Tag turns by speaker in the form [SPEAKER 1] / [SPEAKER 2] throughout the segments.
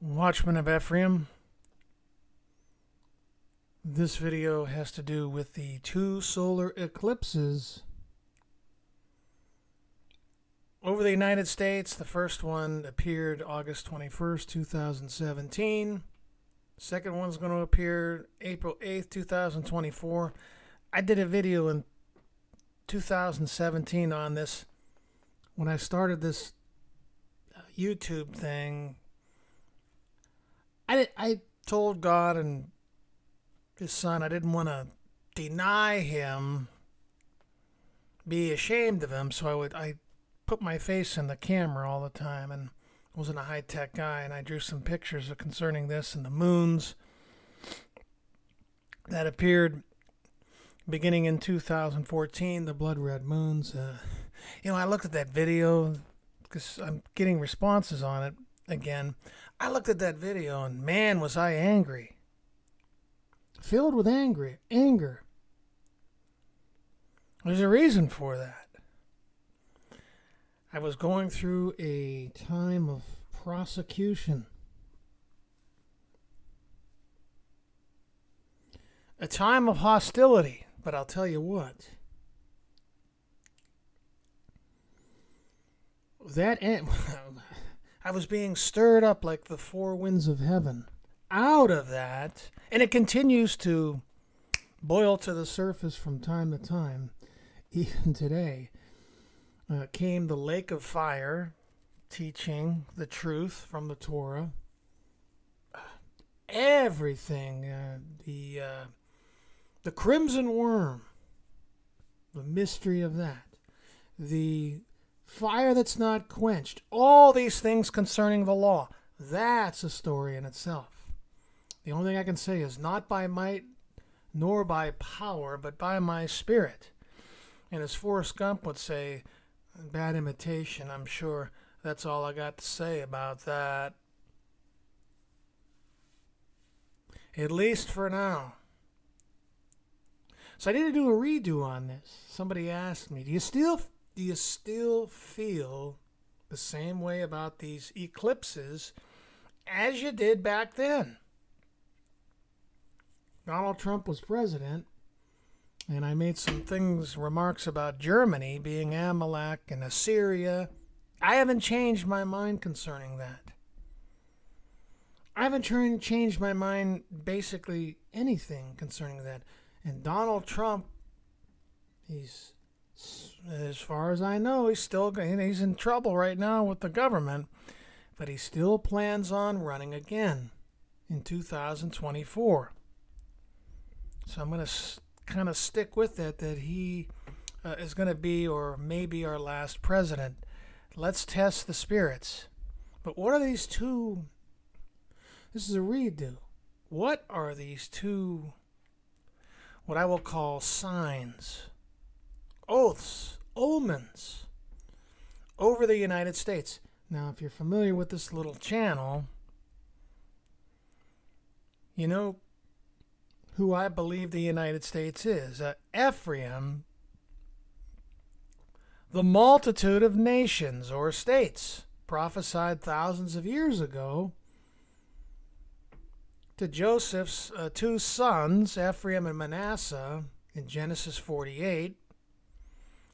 [SPEAKER 1] Watchmen of Ephraim. This video has to do with the two solar eclipses over the United States. The first one appeared August 21st, 2017. The second one's going to appear April 8th, 2024. I did a video in 2017 on this. When I started this YouTube thing, I told God and His Son I didn't want to deny Him, be ashamed of Him, so I put my face in the camera all the time, and wasn't a high-tech guy, and I drew some pictures concerning this and the moons that appeared beginning in 2014, the blood red moons. I looked at that video because I'm getting responses on it again. I looked at that video and man, was I angry. Filled with anger. There's a reason for that. I was going through a time of prosecution. A time of hostility. But I'll tell you what. I was being stirred up like the four winds of heaven. Out of that, and it continues to boil to the surface from time to time, even today, came the lake of fire, teaching the truth from the Torah. Everything, the crimson worm, the mystery of that, the fire that's not quenched, all these things concerning the law, that's a story in itself. The only thing I can say is not by might nor by power, but by my spirit. And as Forrest Gump would say, bad imitation, I'm sure that's all I got to say about that. At least for now. So I need to do a redo on this. Somebody asked me, do you still feel the same way about these eclipses as you did back then? Donald Trump was president, and I made some remarks about Germany being Amalek and Syria. I haven't changed my mind concerning that. I haven't changed my mind basically anything concerning that. And Donald Trump, he's, as far as I know, he's in trouble right now with the government, but he still plans on running again in 2024. So I'm going to kind of stick with that he is going to be or may be our last president. Let's test the spirits. But what are these two? This is a redo. What are these two, what I will call signs, oaths, omens, over the United States? Now, if you're familiar with this little channel, you know who I believe the United States is. Ephraim, the multitude of nations or states, prophesied thousands of years ago to Joseph's two sons, Ephraim and Manasseh, in Genesis 48.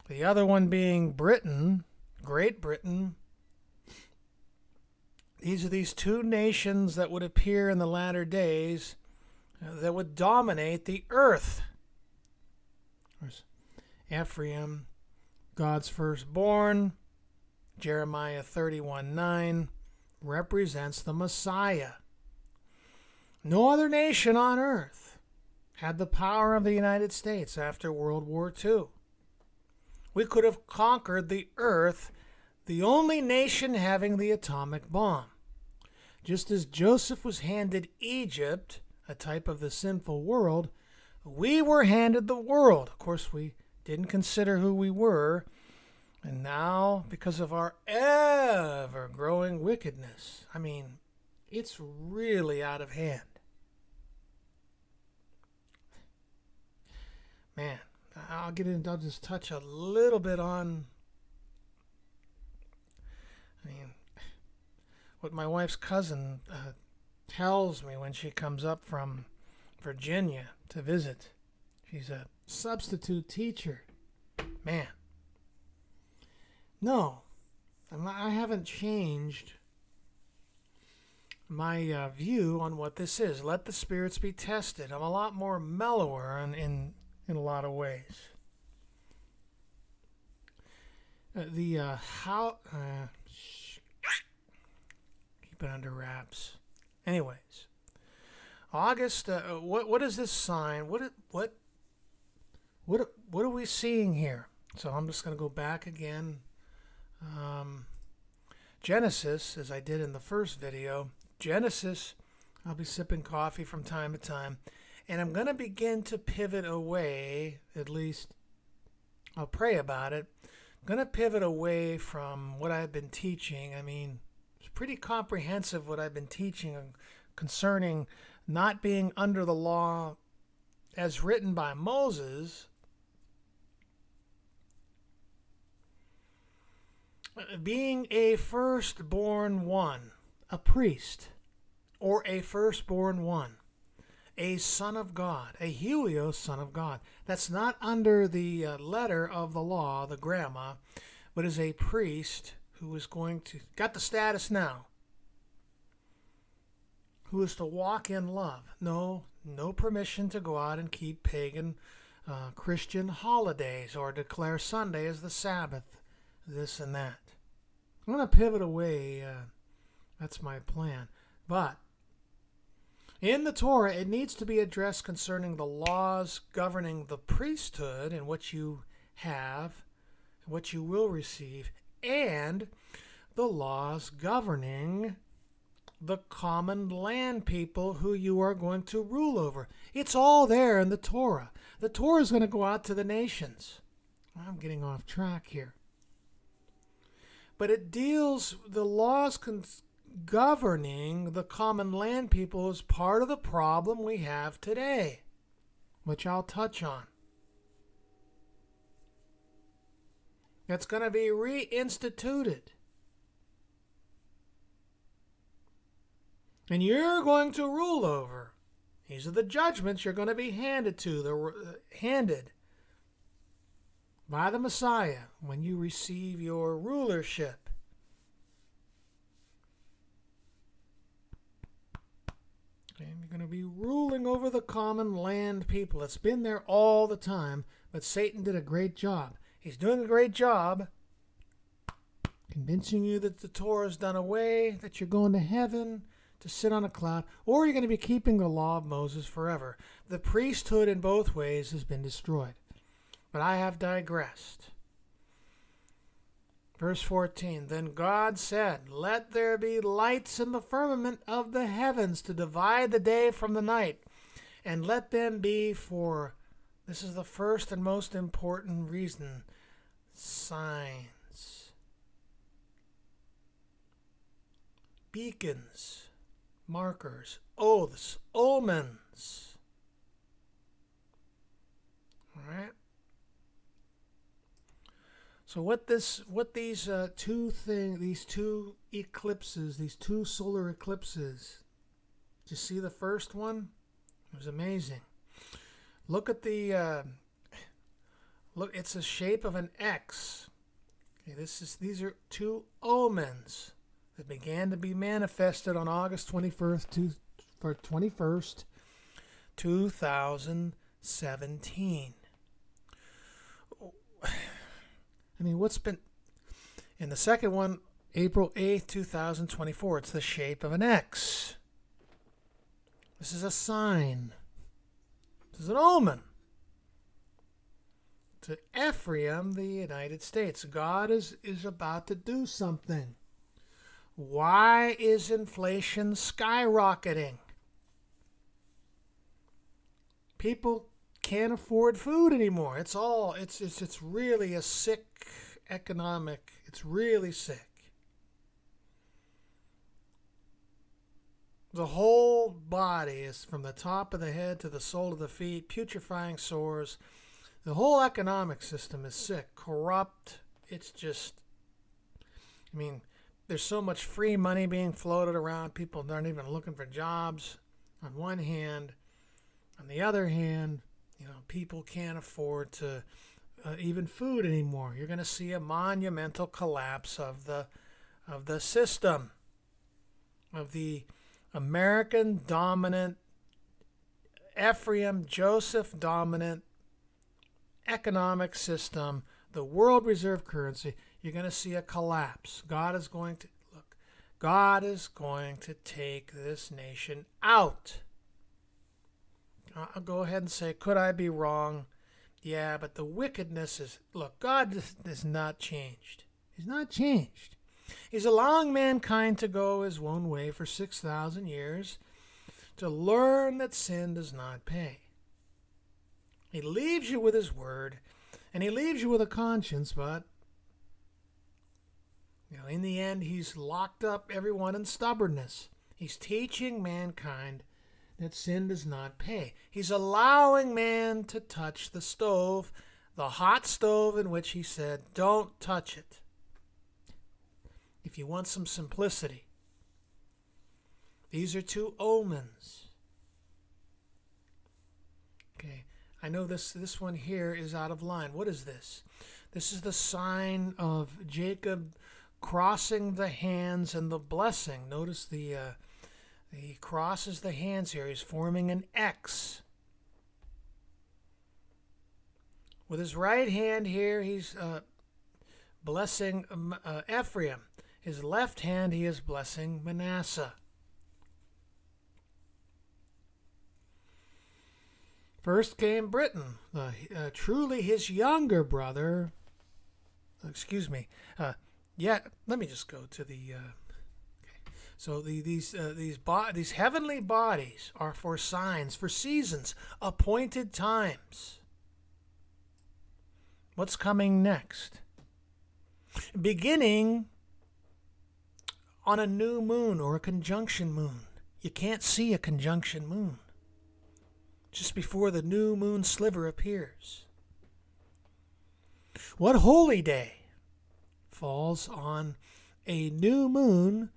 [SPEAKER 1] The other one being Britain, Great Britain. These are these two nations that would appear in the latter days that would dominate the earth. Ephraim, God's firstborn, Jeremiah 31:9, represents the Messiah. No other nation on earth had the power of the United States after World War II. We could have conquered the earth, the only nation having the atomic bomb. Just as Joseph was handed Egypt, a type of the sinful world, we were handed the world. Of course, we didn't consider who we were. And now, because of our ever-growing wickedness, it's really out of hand. Man, I'll just touch a little bit on what my wife's cousin tells me when she comes up from Virginia to visit. She's a substitute teacher. Man. No, I haven't changed my view on what this is. Let the spirits be tested. I'm a lot more mellower in a lot of ways. Keep it under wraps. Anyways, August. What is this sign? What are we seeing here? So I'm just going to go back again. Genesis, as I did in the first video. Genesis. I'll be sipping coffee from time to time, and I'm going to begin to pivot away. At least I'll pray about it. I'm going to pivot away from what I've been teaching. I mean, it's pretty comprehensive what I've been teaching concerning not being under the law as written by Moses, being a firstborn one, a priest, or a firstborn one, a son of God, a Helios son of God. That's not under the letter of the law, the gramma, but is a priest who is going to, got the status now, who is to walk in love. No permission to go out and keep pagan Christian holidays or declare Sunday as the Sabbath, this and that. I'm going to pivot away. That's my plan. But in the Torah, it needs to be addressed concerning the laws governing the priesthood and what you have, what you will receive, and the laws governing the common land people who you are going to rule over. It's all there in the Torah. The Torah is going to go out to the nations. I'm getting off track here. But it deals, the laws governing the common land people is part of the problem we have today, which I'll touch on. It's going to be reinstituted. And you're going to rule over. These are the judgments you're going to be handed by the Messiah when you receive your rulership. And you're going to be ruling over the common land people. It's been there all the time, but Satan did a great job. He's doing a great job convincing you that the Torah is done away, that you're going to heaven to sit on a cloud, or you're going to be keeping the law of Moses forever. The priesthood in both ways has been destroyed. But I have digressed. Verse 14, Then God said, Let there be lights in the firmament of the heavens to divide the day from the night, and let them be for, this is the first and most important reason, signs, beacons, markers, oaths, omens. All right? So these two eclipses, these two solar eclipses, did you see the first one? It was amazing. Look at it's the shape of an X. Okay, these are two omens that began to be manifested on August 21st, 2017. I mean, what's been in the second one, April 8th, 2024? It's the shape of an X. This is a sign. This is an omen to Ephraim, the United States. God is about to do something. Why is inflation skyrocketing? People can't afford food anymore. It's really a sick economic. It's really sick. The whole body is from the top of the head to the sole of the feet, putrefying sores. The whole economic system is sick, corrupt. It's just, I mean, there's so much free money being floated around. People aren't even looking for jobs on one hand. On the other hand, people can't afford to even food anymore. You're going to see a monumental collapse of the system, of the American dominant, Ephraim, Joseph dominant economic system, the world reserve currency. You're going to see a collapse. God is going to take this nation out. I'll go ahead and say, could I be wrong? Yeah, but the wickedness is, look, God is not changed. He's not changed. He's allowing mankind to go his own way for 6,000 years to learn that sin does not pay. He leaves you with his word, and he leaves you with a conscience, but in the end, he's locked up everyone in stubbornness. He's teaching mankind that sin does not pay. He's allowing man to touch the stove, the hot stove in which he said, don't touch it. If you want some simplicity, these are two omens. Okay, I know this one here is out of line. What is this? This is the sign of Jacob crossing the hands and the blessing. Notice he crosses the hands here. He's forming an X. With his right hand here, he's blessing Ephraim. His left hand, he is blessing Manasseh. First came Britain, truly his younger brother. Excuse me. Let me just go to the. So these heavenly bodies are for signs, for seasons, appointed times. What's coming next? Beginning on a new moon or a conjunction moon. You can't see a conjunction moon. Just before the new moon sliver appears. What holy day falls on a new moon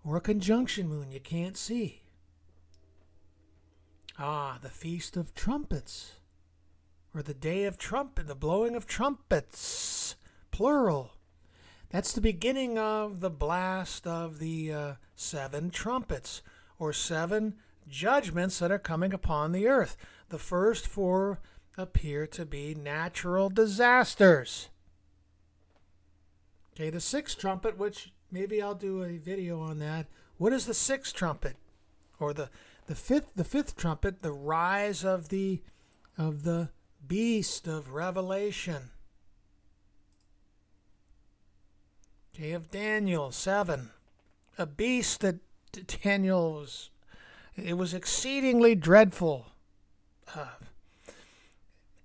[SPEAKER 1] or a conjunction moon you can't see? The Feast of Trumpets, or the Day of Trumpet, the blowing of trumpets, plural. That's the beginning of the blast of the 7 trumpets, or 7 judgments that are coming upon the earth. The first 4 appear to be natural disasters. Okay, the 6th trumpet, which maybe I'll do a video on that. What is the 6th trumpet? Or the fifth trumpet, the rise of the beast of Revelation. Okay, of Daniel 7. A beast that Daniel was exceedingly dreadful.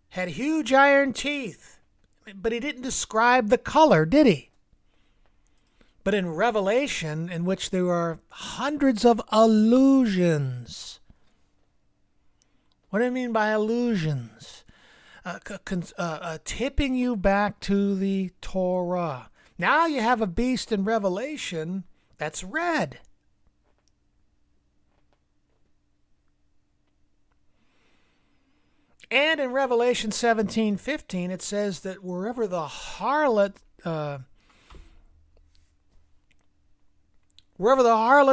[SPEAKER 1] Had huge iron teeth, but he didn't describe the color, did he? But in Revelation, in which there are hundreds of allusions. What do I mean by allusions? Tipping you back to the Torah. Now you have a beast in Revelation that's red. And in Revelation 17:15, it says that wherever the harlot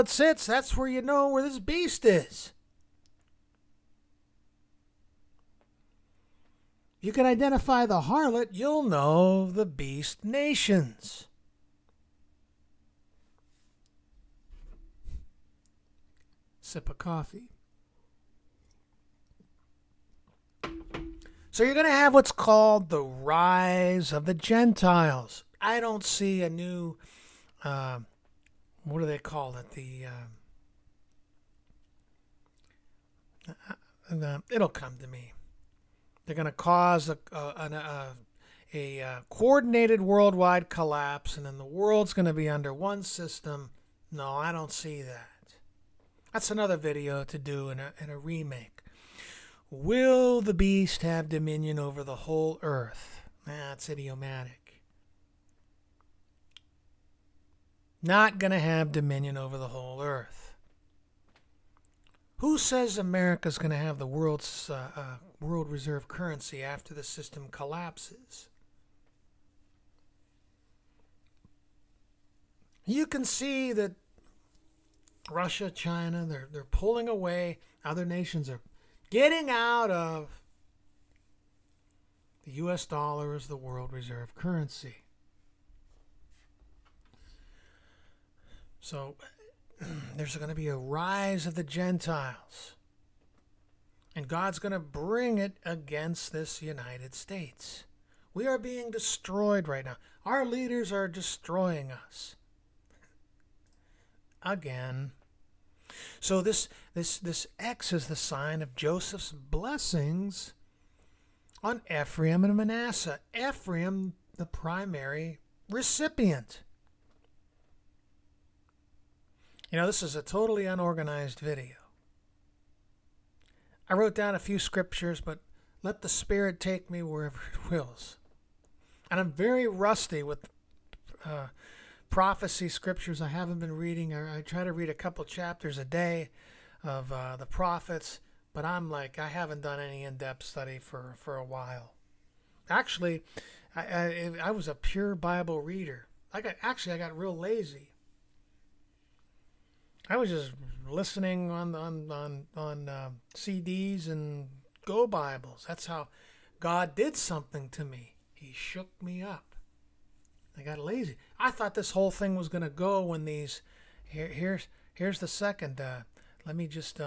[SPEAKER 1] sits, that's where you know where this beast is. You can identify the harlot, you'll know the beast nations. Sip of coffee. So you're going to have what's called the rise of the Gentiles. I don't see a new, what do they call it? It'll come to me. They're going to cause a coordinated worldwide collapse, and then the world's going to be under one system. No, I don't see that. That's another video to do in a remake. Will the beast have dominion over the whole earth? That's idiomatic. not going to have dominion over the whole earth. Who says America's going to have the world's world reserve currency after the system collapses? You can see that Russia, China, they're pulling away. Other nations are getting out of the U.S. dollar as the world reserve currency. So there's going to be a rise of the Gentiles. And God's going to bring it against this United States. We are being destroyed right now. Our leaders are destroying us. Again. So this X is the sign of Joseph's blessings on Ephraim and Manasseh. Ephraim, the primary recipient. You know, this is a totally unorganized video. I wrote down a few scriptures, but let the Spirit take me wherever it wills. And I'm very rusty with prophecy scriptures. I haven't been reading. I try to read a couple chapters a day of the prophets, but I haven't done any in-depth study for a while. Actually, I was a pure Bible reader. I got real lazy. I was just listening on CDs and Go Bibles. That's how God did something to me. He shook me up. I got lazy. I thought this whole thing was going to go when these. Here's the second. Let me just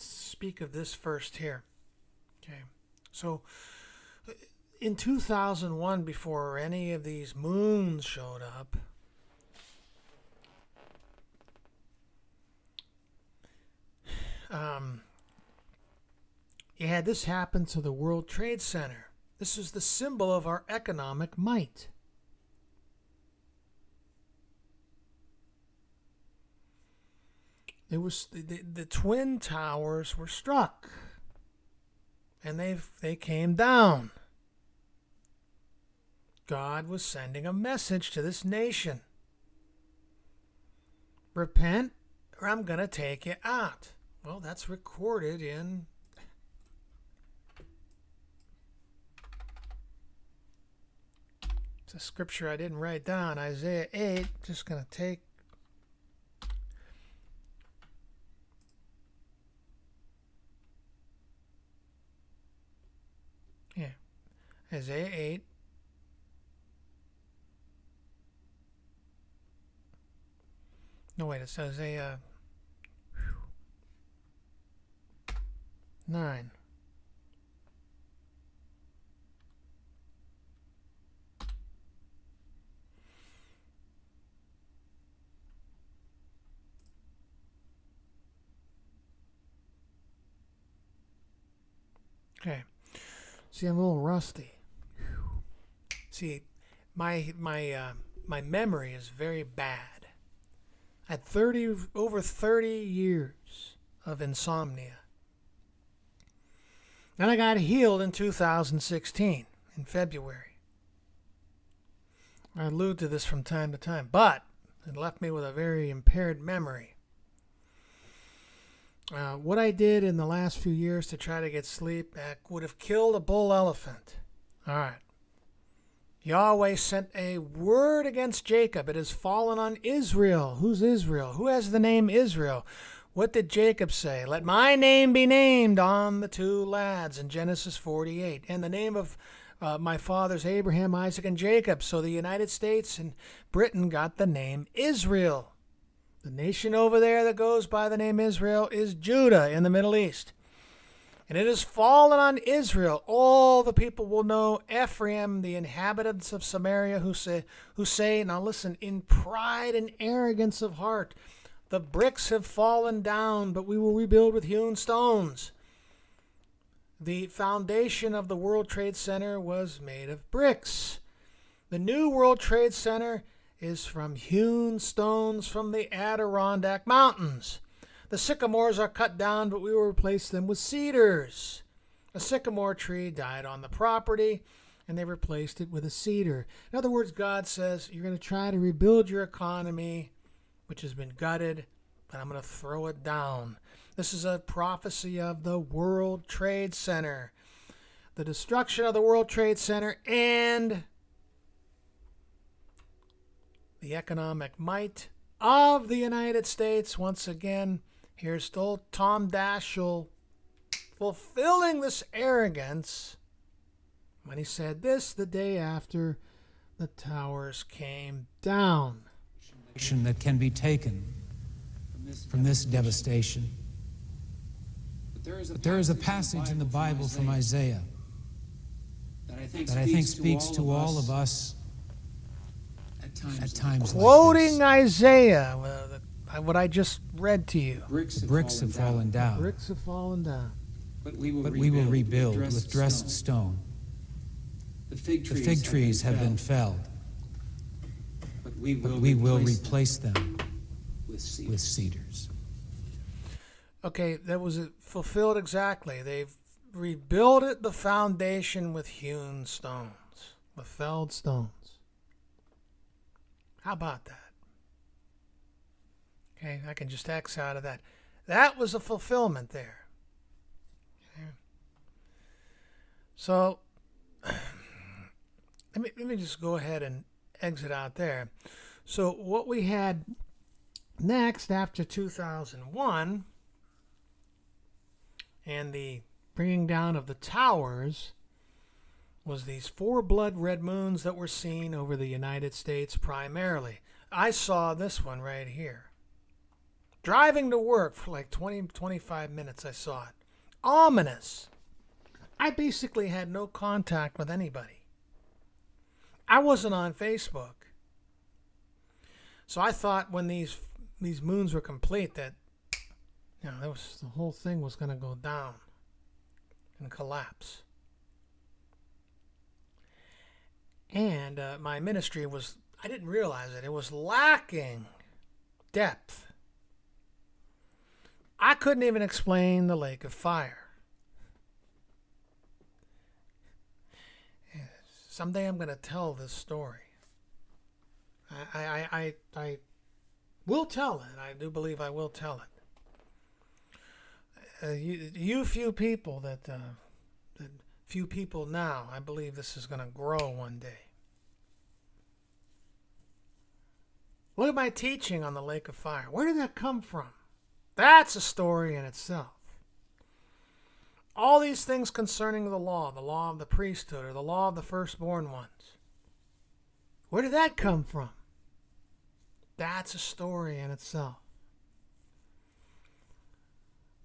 [SPEAKER 1] speak of this first here. Okay, so in 2001, before any of these moons showed up, you had this happen to the World Trade Center. This is the symbol of our economic might. It was the Twin Towers were struck, and they came down. God was sending a message to this nation. Repent, or I'm going to take you out. Well, that's recorded in a scripture I didn't write down, Isaiah 8. Just going to take Isaiah 8. No, wait, it's Isaiah 9. Okay. See, I'm a little rusty. See, my memory is very bad. I had over 30 years of insomnia. And I got healed in 2016, in February. I allude to this from time to time, but it left me with a very impaired memory. What I did in the last few years to try to get sleep would have killed a bull elephant. All right. Yahweh sent a word against Jacob. It has fallen on Israel. Who's Israel? Who has the name Israel? What did Jacob say? Let my name be named on the two lads in Genesis 48. And the name of my fathers Abraham, Isaac, and Jacob. So the United States and Britain got the name Israel. The nation over there that goes by the name Israel is Judah in the Middle East. And it has fallen on Israel. All the people will know Ephraim, the inhabitants of Samaria, who say, now listen, in pride and arrogance of heart, the bricks have fallen down, but we will rebuild with hewn stones. The foundation of the World Trade Center was made of bricks. The new World Trade Center is from hewn stones from the Adirondack Mountains. The sycamores are cut down, but we will replace them with cedars. A sycamore tree died on the property, and they replaced it with a cedar. In other words, God says, you're going to try to rebuild your economy, which has been gutted, but I'm going to throw it down. This is a prophecy of the World Trade Center. The destruction of the World Trade Center and the economic might of the United States. Once again, here's old Tom Daschle fulfilling this arrogance when he said this the day after the towers came down.
[SPEAKER 2] That can be taken from this devastation. But there is a passage in the Bible from Isaiah that I think speaks to all of us at times
[SPEAKER 1] Quoting
[SPEAKER 2] like this.
[SPEAKER 1] Isaiah, what I just read to you.
[SPEAKER 2] The bricks have fallen down.
[SPEAKER 1] Bricks have fallen down.
[SPEAKER 2] But we will rebuild with dressed stone. The fig trees have been felled, but we will replace them with cedars.
[SPEAKER 1] Okay, that was fulfilled exactly. They've rebuilt the foundation with hewn stones, with felled stones. How about that? Okay, I can just X out of that. That was a fulfillment there. Okay. So, let me just go ahead and exit out there. So what we had next after 2001 and the bringing down of the towers was these 4 blood red moons that were seen over the United States primarily. I saw this one right here. Driving to work for like 20-25 minutes, I saw it. Ominous. I basically had no contact with anybody. I wasn't on Facebook. So I thought when these moons were complete that the whole thing was going to go down and collapse. And my ministry was, I didn't realize it was lacking depth. I couldn't even explain the lake of fire. Someday I'm going to tell this story. I will tell it. I do believe I will tell it. You few people that few people now, I believe this is going to grow one day. Look at my teaching on the lake of fire. Where did that come from? That's a story in itself. All these things concerning the law of the priesthood, or the law of the firstborn ones. Where did that come from? That's a story in itself.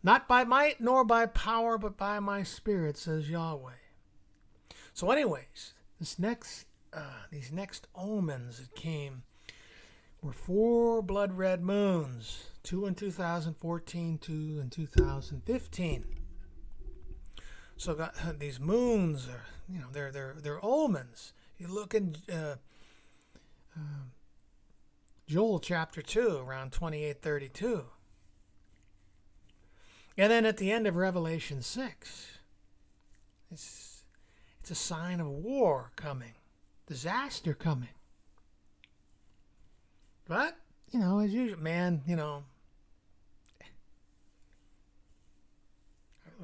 [SPEAKER 1] Not by might nor by power, but by my spirit, says Yahweh. So anyways, these next omens that came were 4 blood red moons, 2 in 2014, 2 in 2015. So these moons are, they're omens. You look in Joel chapter 2, around 28:32. And then at the end of Revelation 6, it's a sign of war coming, disaster coming. But, as usual, man,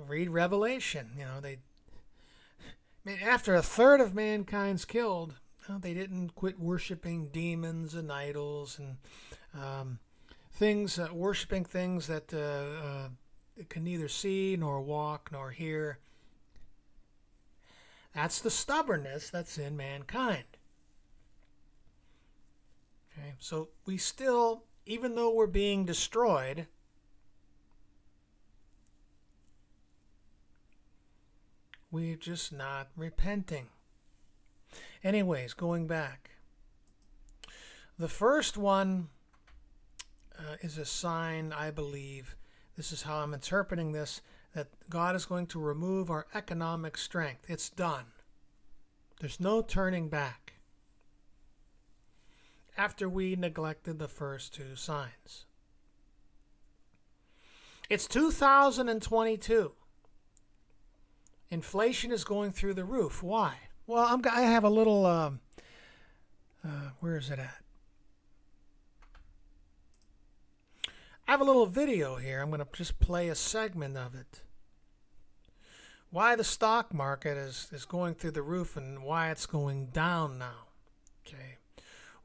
[SPEAKER 1] read Revelation. After a third of mankind's killed, they didn't quit worshiping demons and idols and worshiping things that can neither see nor walk nor hear. That's the stubbornness that's in mankind. Okay, so we still, even though we're being destroyed, we're just not repenting. Anyways, going back. The first one is a sign, I believe, this is how I'm interpreting this, that God is going to remove our economic strength. It's done. There's no turning back. After we neglected the first 2 signs. It's 2022. Inflation is going through the roof. Why? Well, I have a little. Where is it at? I have a little video here. I'm going to just play a segment of it. Why the stock market is going through the roof and why it's going down now. Okay.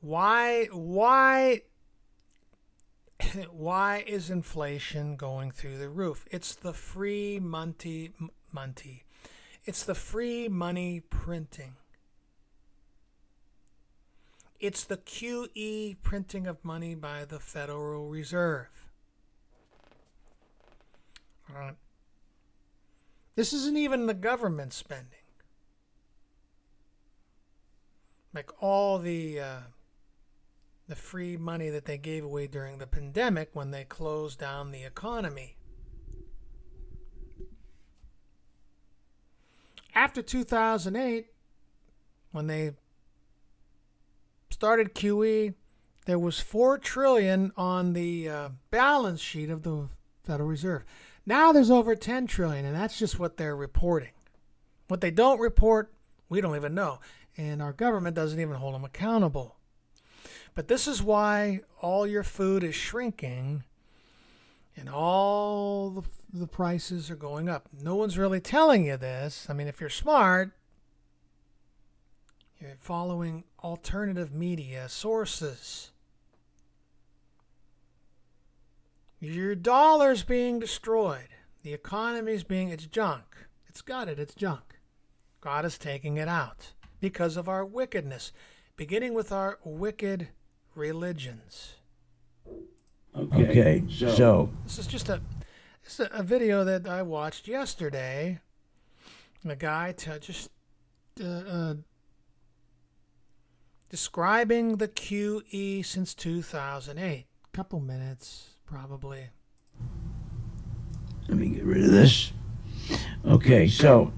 [SPEAKER 1] Why is inflation going through the roof? It's the free money. It's the free money printing. It's the QE printing of money by the Federal Reserve. All right. This isn't even the government spending. Like all the free money that they gave away during the pandemic when they closed down the economy. After 2008, when they started QE, there was $4 trillion on the balance sheet of the Federal Reserve. Now there's over $10 trillion, and that's just what they're reporting. What they don't report, we don't even know, and our government doesn't even hold them accountable. But this is why all your food is shrinking and all the prices are going up. No one's really telling you this. I mean, if you're smart, you're following alternative media sources. Your dollar's being destroyed. The economy's it's junk. It's gutted. It's junk. God is taking it out because of our wickedness, beginning with our wicked religions.
[SPEAKER 3] Okay, so
[SPEAKER 1] This is just a video that I watched yesterday. A guy describing the QE since 2008. Couple minutes, probably.
[SPEAKER 3] let me get rid of this. Okay, so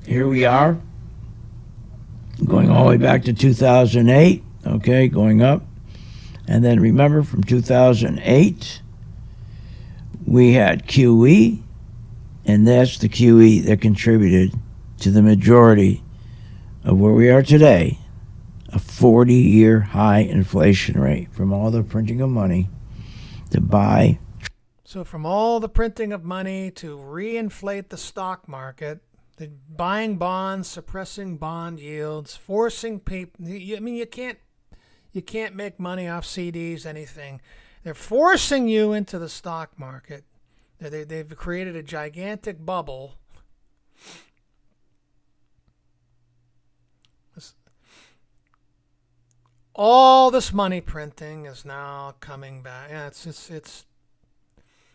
[SPEAKER 3] here we are, going all the way back to 2008. Okay, going up. And then remember, from 2008, we had QE, and that's the QE that contributed to the majority of where we are today, a 40-year high inflation rate from all the printing of money to buy.
[SPEAKER 1] So from all the printing of money to reinflate the stock market, the buying bonds, suppressing bond yields, forcing people. I mean, you can't make money off CDs, anything. They're forcing you into the stock market. They've created a gigantic bubble. All this money printing is now coming back. Yeah, it's.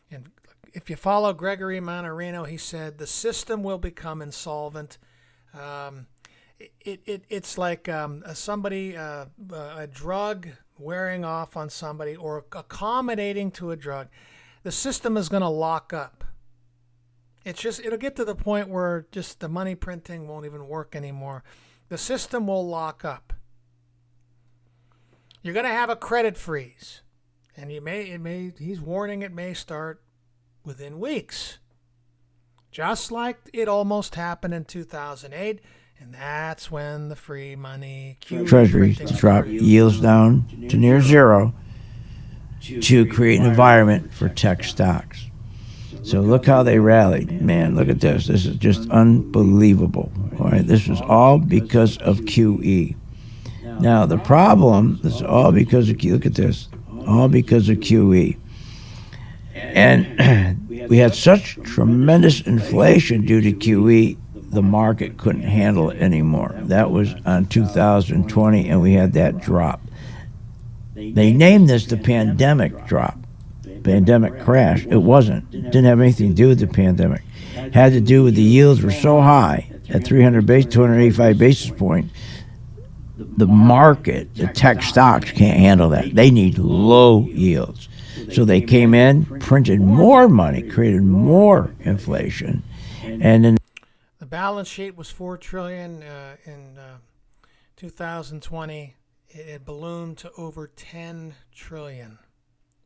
[SPEAKER 1] And if you follow Gregory Mannarino, he said the system will become insolvent. It's like somebody, a drug wearing off on somebody or accommodating to a drug. The system is going to lock up. It'll get to the point where just the money printing won't even work anymore. The system will lock up. You're going to have a credit freeze, and he's warning it may start within weeks. Just like it almost happened in 2008. And that's when the free money
[SPEAKER 3] Treasuries drop yields down to near zero to create an environment for tech stocks. So look how they rallied. Man, look at this. This is just unbelievable. All right, this was all because of QE. Now, the problem is all because of QE. Look at this. All because of QE. And we had such tremendous inflation due to QE, the market couldn't handle it anymore. That was on 2020, and we had that drop. They named this the pandemic drop, pandemic crash. It wasn't. It didn't have anything to do with the pandemic. It had to do with the yields were so high at 285 basis points. The market, the tech stocks can't handle that. They need low yields. So they came in, printed more money, created more inflation, and then
[SPEAKER 1] the balance sheet was $4 trillion in 2020. It ballooned to over $10 trillion.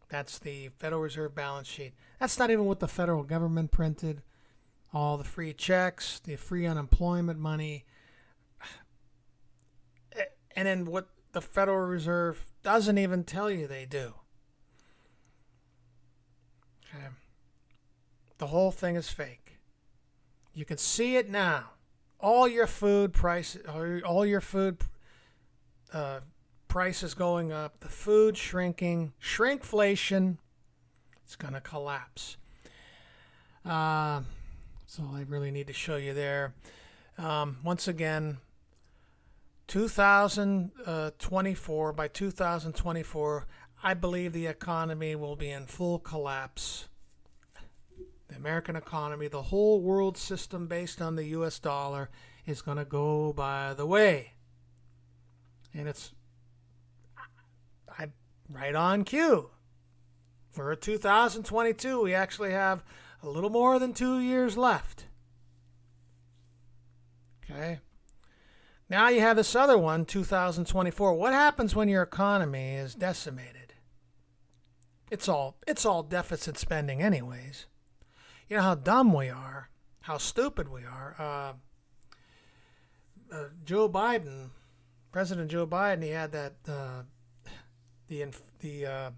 [SPEAKER 1] That's the Federal Reserve balance sheet. That's not even what the federal government printed. All the free checks, the free unemployment money. and in what the Federal Reserve doesn't even tell you they do. Okay. The whole thing is fake. You can see it now. All your food prices, prices going up, the food shrinking, shrinkflation. It's going to collapse. So I really need to show you there. Once again, 2024, by 2024, I believe the economy will be in full collapse. The American economy, the whole world system based on the US dollar is going to go by the way. And it's right on cue. For 2022, we actually have a little more than 2 years left. Okay. Now you have this other one, 2024. What happens when your economy is decimated? It's all deficit spending anyways. You know how dumb we are, how stupid we are. Joe Biden, President Joe Biden, he had that the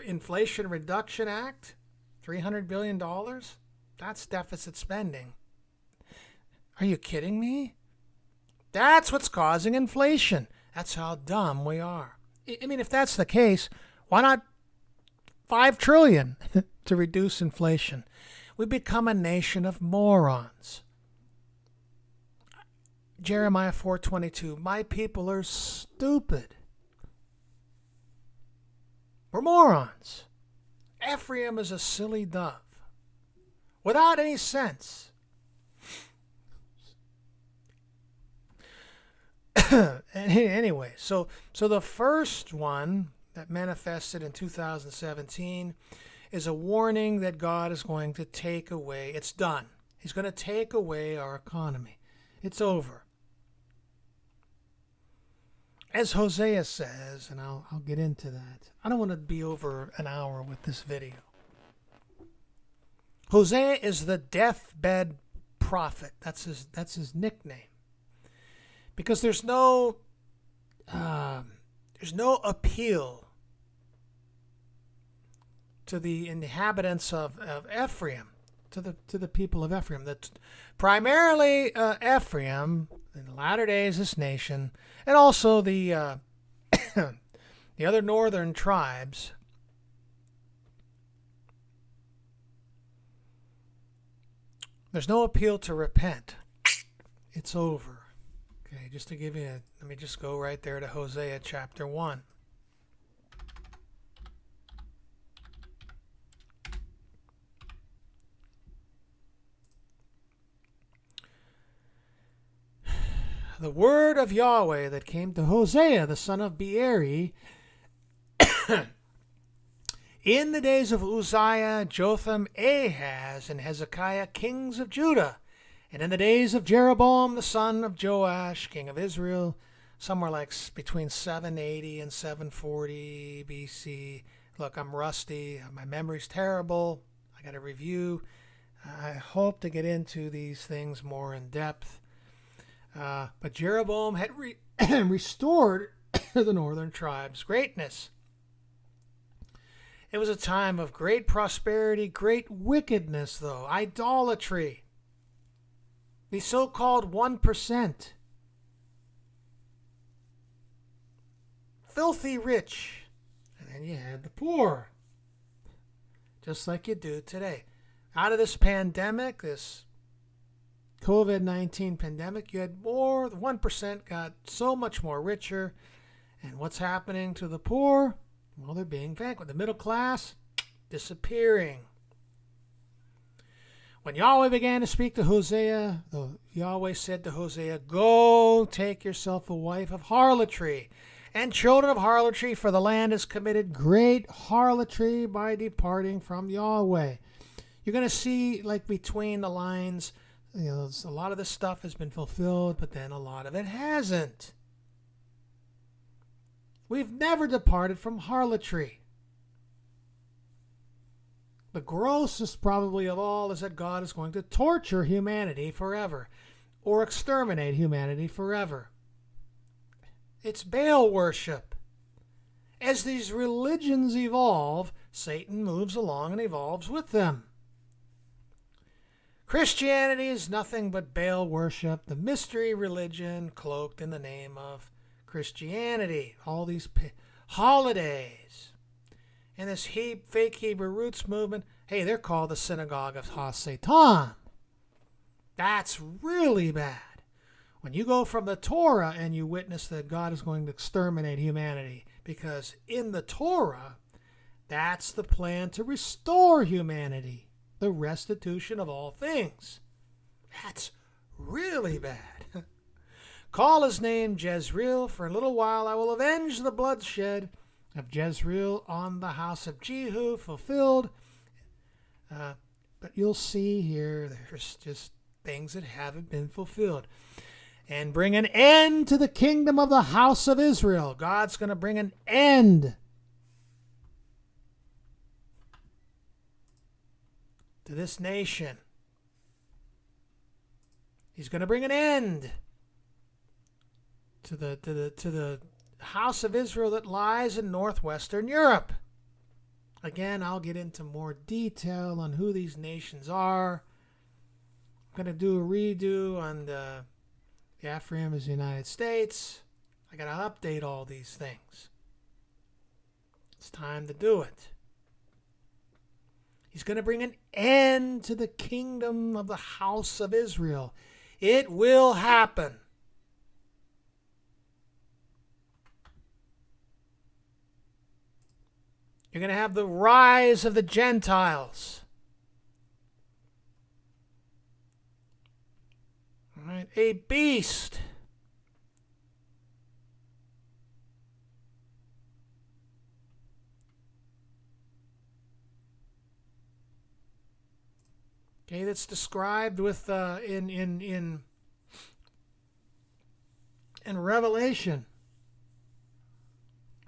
[SPEAKER 1] Inflation Reduction Act, $300 billion. That's deficit spending. Are you kidding me? That's what's causing inflation. That's how dumb we are. I mean, if that's the case, why not $5 trillion to reduce inflation? We become a nation of morons. Jeremiah 4:22, my people are stupid. We're morons. Ephraim is a silly dove without any sense. Anyway, so the first one that manifested in 2017 is a warning that God is going to take away. It's done. He's going to take away our economy. It's over. As Hosea says, and I'll get into that. I don't want to be over an hour with this video. Hosea is the deathbed prophet. That's his nickname. Because there's no appeal to the inhabitants of Ephraim, to the people of Ephraim. That primarily Ephraim, in the latter days, this nation, and also the the other northern tribes. There's no appeal to repent. It's over. Okay, just to give you let me just go right there to Hosea chapter 1. The word of Yahweh that came to Hosea, the son of Beeri, in the days of Uzziah, Jotham, Ahaz, and Hezekiah, kings of Judah, and in the days of Jeroboam, the son of Joash, king of Israel, somewhere like between 780 and 740 BC. Look, I'm rusty. My memory's terrible. I got to review. I hope to get into these things more in depth. But Jeroboam had restored the northern tribes' greatness. It was a time of great prosperity, great wickedness, though, idolatry. The so-called 1%. Filthy rich. And then you had the poor. Just like you do today. Out of this pandemic, this COVID-19 pandemic, you had more, the 1% got so much more richer. And what's happening to the poor? Well, they're being vanquished. The middle class, disappearing. When Yahweh began to speak to Hosea, Yahweh said to Hosea, go take yourself a wife of harlotry and children of harlotry, for the land has committed great harlotry by departing from Yahweh. You're going to see, like between the lines, a lot of this stuff has been fulfilled, but then a lot of it hasn't. We've never departed from harlotry. The grossest probably of all is that God is going to torture humanity forever, or exterminate humanity forever. It's Baal worship. As these religions evolve, Satan moves along and evolves with them. Christianity is nothing but Baal worship, the mystery religion cloaked in the name of Christianity. All these holidays. And this fake Hebrew roots movement, hey, they're called the Synagogue of Ha-Satan. That's really bad. When you go from the Torah and you witness that God is going to exterminate humanity, because in the Torah, that's the plan to restore humanity, the restitution of all things. That's really bad. Call his name Jezreel. For a little while I will avenge the bloodshed of Jezreel on the house of Jehu, fulfilled. But you'll see here, there's just things that haven't been fulfilled. And bring an end to the kingdom of the house of Israel. God's going to bring an end to this nation. He's going to bring an end to the house of Israel that lies in northwestern Europe. Again, I'll get into more detail on who these nations are. I'm going to do a redo on the Ephraim is the United States. I got to update all these things. It's time to do it. He's going to bring an end to the kingdom of the house of Israel. It will happen. You're going to have the rise of the Gentiles. All right, a beast. Okay, that's described with in Revelation.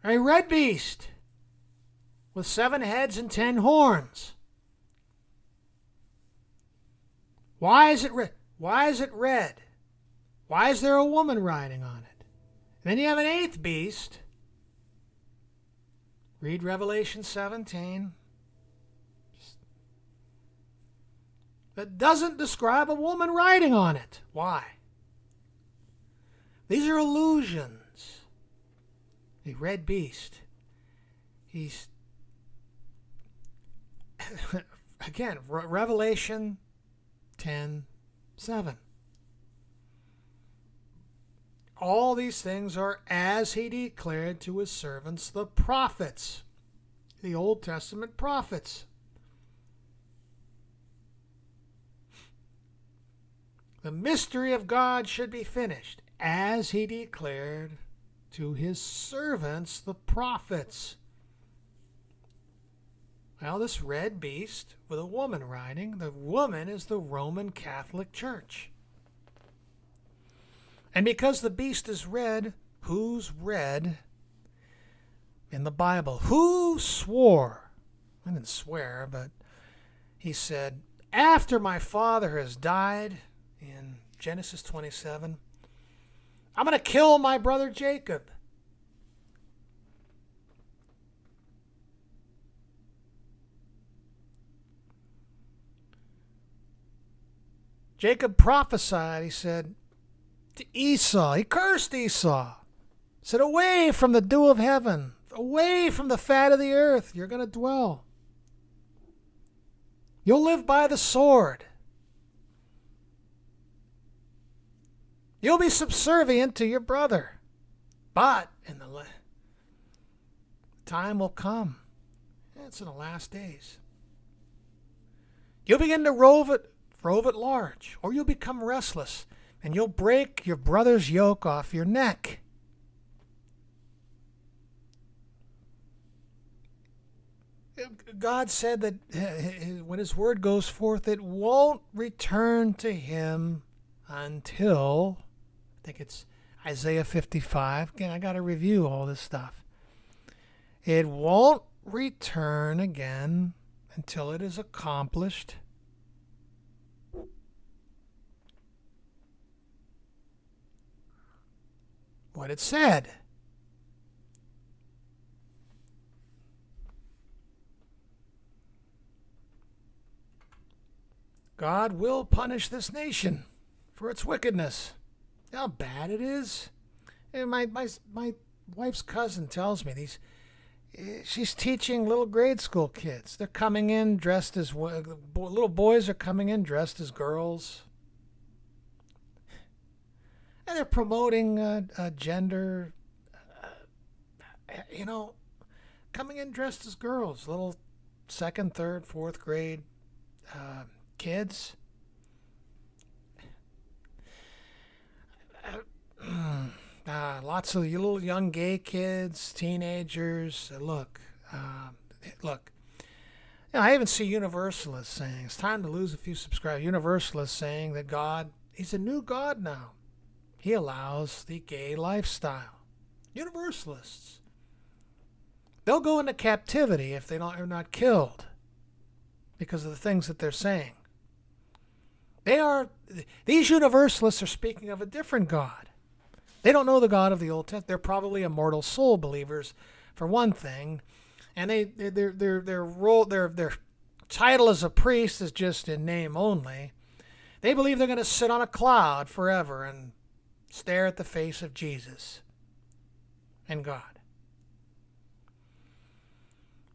[SPEAKER 1] A red beast with 7 heads and 10 horns. Why is it red? Why is it red? Why is there a woman riding on it? And then you have an 8th beast. Read Revelation 17. That doesn't describe a woman riding on it. Why? These are illusions. A red beast. He's again, Revelation 10:7. All these things are as he declared to his servants, the prophets, the Old Testament prophets. The mystery of God should be finished, as he declared to his servants, the prophets. Well, this red beast with a woman riding, the woman is the Roman Catholic Church. And because the beast is red, who's red in the Bible? Who swore? I didn't swear, but he said, after my father has died, in Genesis 27, I'm going to kill my brother Jacob. Jacob prophesied, he said, to Esau, he cursed Esau, said, away from the dew of heaven, away from the fat of the earth, you're going to dwell. You'll live by the sword. You'll be subservient to your brother. But in the time will come. It's in the last days. You'll begin to rove at large, or you'll become restless, and you'll break your brother's yoke off your neck. God said that when his word goes forth, it won't return to him until, I think it's Isaiah 55. Again, I got to review all this stuff. It won't return again until it is accomplished. what it said. God will punish this nation for its wickedness. How bad it is. And my wife's cousin tells me she's teaching little grade school kids. They're coming in dressed as little boys are coming in dressed as girls, and they're promoting gender. Coming in dressed as girls, little second, third, fourth grade kids. Lots of little young gay kids, teenagers. Look. I even see Universalists saying it's time to lose a few subscribers. Universalists saying that God, he's a new God now. He allows the gay lifestyle. Universalists. They'll go into captivity if they are not killed because of the things that they're saying. These Universalists are speaking of a different God. They don't know the God of the Old Testament. They're probably immortal soul believers, for one thing, and their title as a priest is just in name only. They believe they're going to sit on a cloud forever and stare at the face of Jesus and God.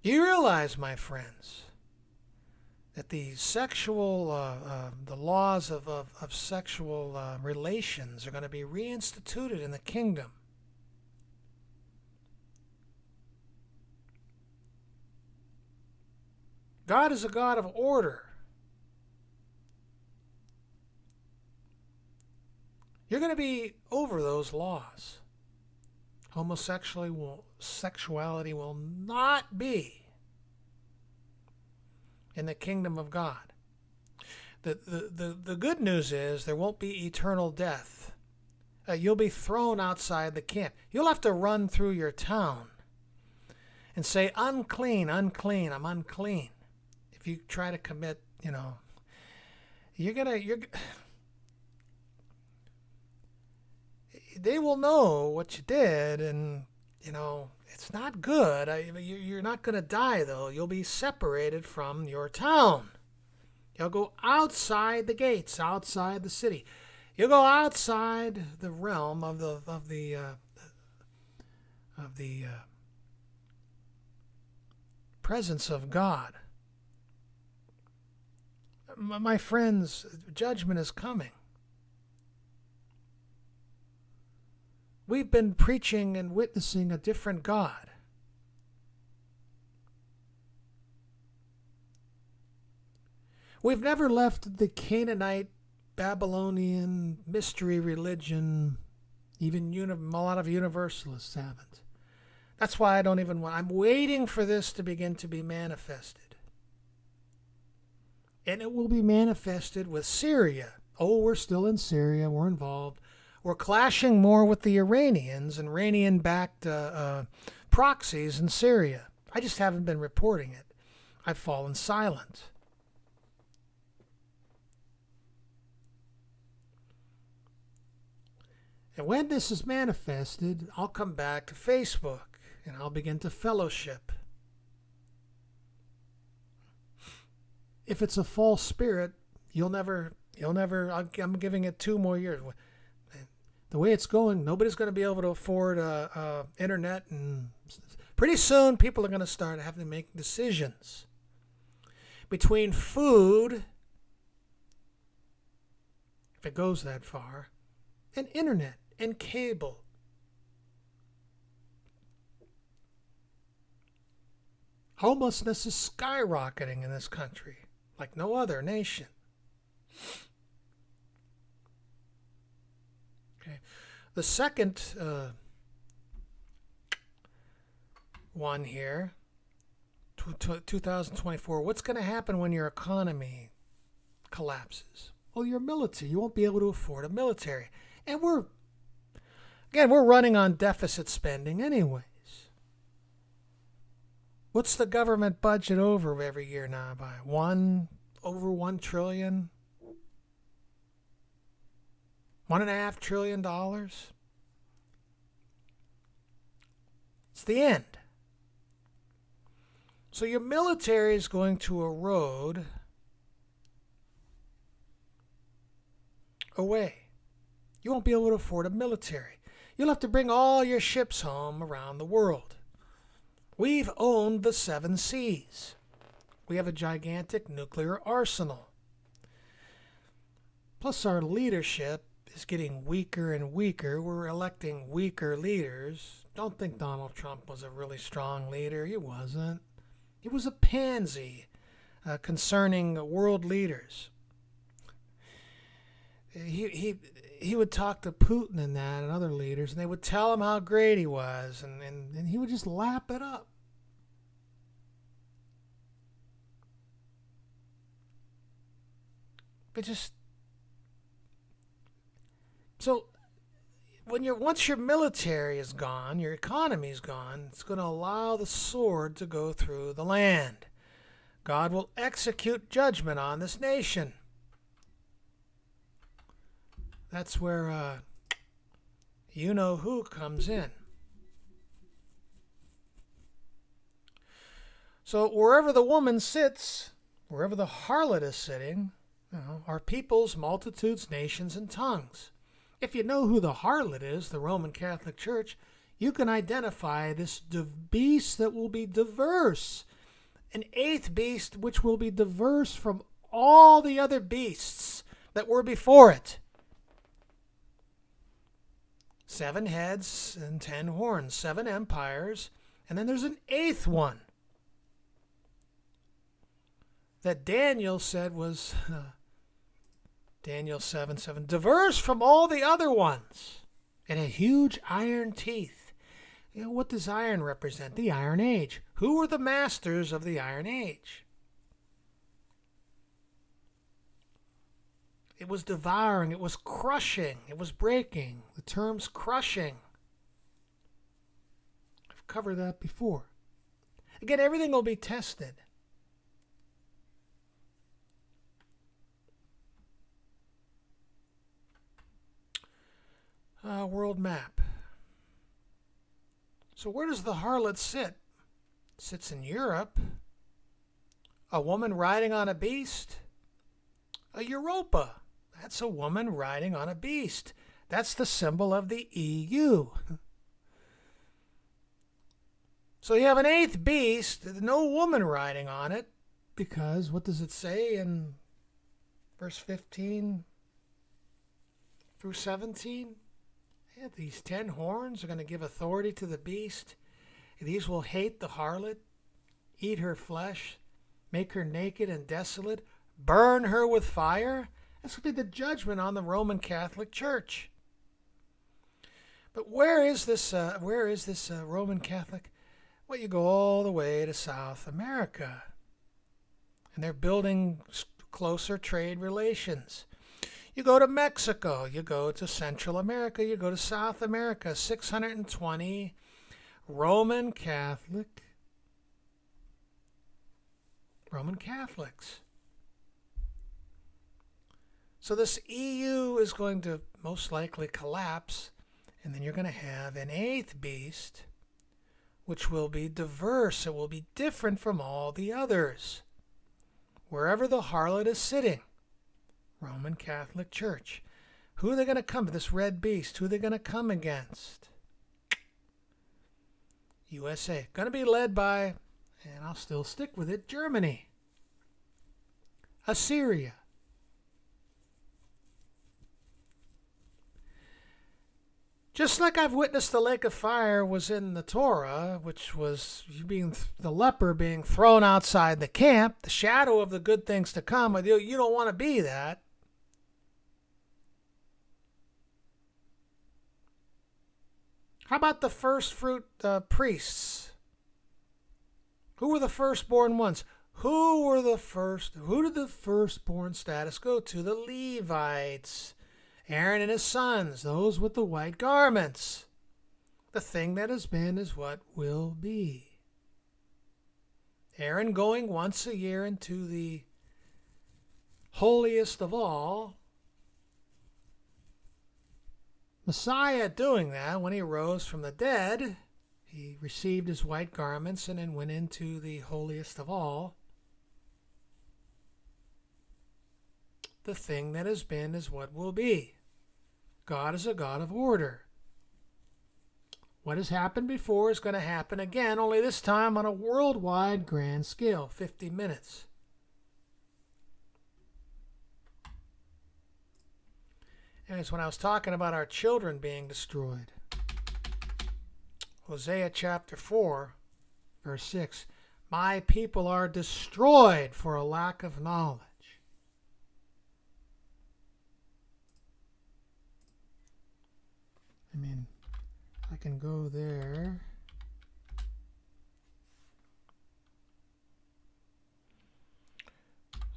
[SPEAKER 1] Do you realize, my friends, that the laws of sexual relations are going to be reinstituted in the kingdom? God is a God of order. You're going to be over those laws. Sexuality will not be in the kingdom of God. The good news is there won't be eternal death. You'll be thrown outside the camp. You'll have to run through your town and say, unclean, unclean, I'm unclean. If you try to commit, they will know what you did, and, it's not good. You're not going to die, though. You'll be separated from your town. You'll go outside the gates, outside the city. You'll go outside the realm of the presence of God. My friends, judgment is coming. We've been preaching and witnessing a different God. We've never left the Canaanite, Babylonian mystery religion. Even a lot of Universalists haven't. That's why I'm waiting for this to begin to be manifested. And it will be manifested with Syria. Oh, we're still in Syria. We're involved. We're clashing more with the Iranians and Iranian-backed proxies in Syria. I just haven't been reporting it. I've fallen silent. And when this is manifested, I'll come back to Facebook and I'll begin to fellowship. If it's a false spirit, you'll never, I'm giving it 2 more years. The way it's going, nobody's going to be able to afford internet, and pretty soon people are going to start having to make decisions between food, if it goes that far, and internet and cable. Homelessness is skyrocketing in this country like no other nation. Okay. The second one here, 2024, what's going to happen when your economy collapses? Well, your military, you won't be able to afford a military. And we're running on deficit spending anyways. What's the government budget over every year now by? Over $1 trillion? $1.5 trillion? It's the end. So your military is going to erode away. You won't be able to afford a military. You'll have to bring all your ships home around the world. We've owned the 7 seas. We have a gigantic nuclear arsenal. Plus, our leadership is getting weaker and weaker. We're electing weaker leaders. Don't think Donald Trump was a really strong leader. He wasn't. He was a pansy concerning world leaders. He would talk to Putin and that and other leaders, and they would tell him how great he was, and he would just lap it up. But so once your military is gone, your economy is gone, it's going to allow the sword to go through the land. God will execute judgment on this nation. That's where you know who comes in. So wherever the woman sits, wherever the harlot is sitting, are peoples, multitudes, nations, and tongues. If you know who the harlot is, the Roman Catholic Church, you can identify this beast that will be diverse. An 8th beast which will be diverse from all the other beasts that were before it. 7 heads and 10 horns, 7 empires, and then there's an 8th one that Daniel said was Daniel 7:7, diverse from all the other ones. It had huge iron teeth. What does iron represent? The Iron Age. Who were the masters of the Iron Age? It was devouring, it was crushing, it was breaking. The term's crushing. I've covered that before. Again, everything will be tested. World map. So where does the harlot sit? Sits in Europe. A woman riding on a beast? A Europa. That's a woman riding on a beast. That's the symbol of the EU. So you have an 8th beast, no woman riding on it, because what does it say in verse 15 through 17? Yeah, these 10 horns are going to give authority to the beast. These will hate the harlot, eat her flesh, make her naked and desolate, burn her with fire. This will be the judgment on the Roman Catholic Church. But where is this Roman Catholic? Well, you go all the way to South America, and they're building closer trade relations. You go to Mexico, you go to Central America, you go to South America, 620 Roman Catholics. So this EU is going to most likely collapse, and then you're going to have an 8th beast, which will be diverse. It will be different from all the others. Wherever the harlot is sitting, Roman Catholic Church. Who are they going to come to? This red beast. Who are they going to come against? USA. Going to be led by, and I'll still stick with it, Germany. Assyria. Just like I've witnessed the lake of fire was in the Torah, which was the leper being thrown outside the camp, the shadow of the good things to come. You don't want to be that. How about the first fruit priests? Who were the firstborn ones? Who did the firstborn status go to? The Levites. Aaron and his sons, those with the white garments. The thing that has been is what will be. Aaron going once a year into the holiest of all. Messiah doing that when he rose from the dead. He received his white garments and then went into the holiest of all. The thing that has been is what will be. God is a God of order. What has happened before is going to happen again, only this time on a worldwide grand scale, 50 minutes. Anyways, when I was talking about our children being destroyed, Hosea chapter 4, verse 6, my people are destroyed for a lack of knowledge. I mean, I can go there.